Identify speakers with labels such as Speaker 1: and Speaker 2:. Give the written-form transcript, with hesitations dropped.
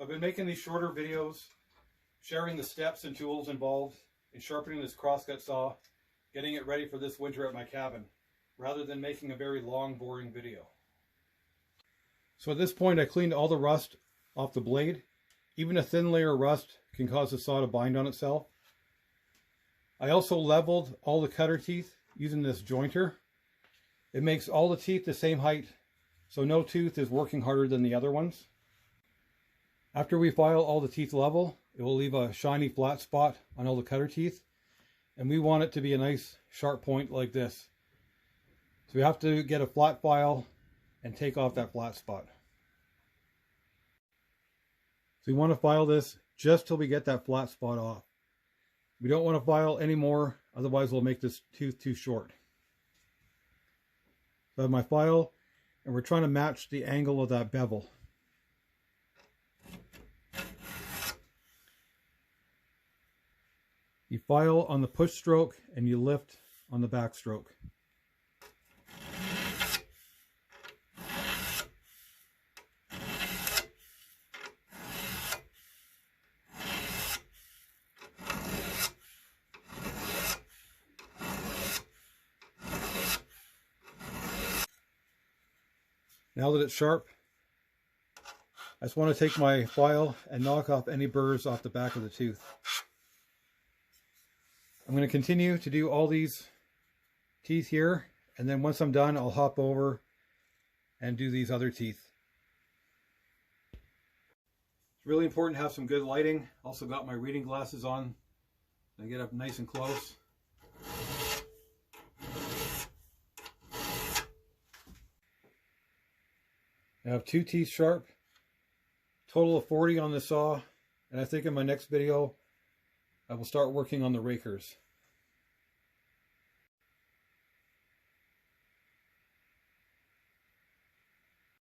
Speaker 1: I've been making these shorter videos, sharing the steps and tools involved in sharpening this crosscut saw, getting it ready for this winter at my cabin, rather than making a very long, boring video. So at this point, I cleaned all the rust off the blade. Even a thin layer of rust can cause the saw to bind on itself. I also leveled all the cutter teeth using this jointer. It makes all the teeth the same height, so no tooth is working harder than the other ones. After we file all the teeth level, it will leave a shiny flat spot on all the cutter teeth, and we want it to be a nice sharp point like this. So we have to get a flat file and take off that flat spot. So we want to file this just till we get that flat spot off. We don't want to file any more, otherwise we'll make this tooth too short. So I have my file, and we're trying to match the angle of that bevel. You file on the push stroke and you lift on the back stroke. Now that it's sharp, I just want to take my file and knock off any burrs off the back of the tooth. I'm going to continue to do all these teeth here, and then once I'm done, I'll hop over and do these other teeth. It's really important to have some good lighting. Also got my reading glasses on. I get up nice and close. I have 2 teeth sharp, total of 40 on the saw, and I think in my next video I will start working on the rakers.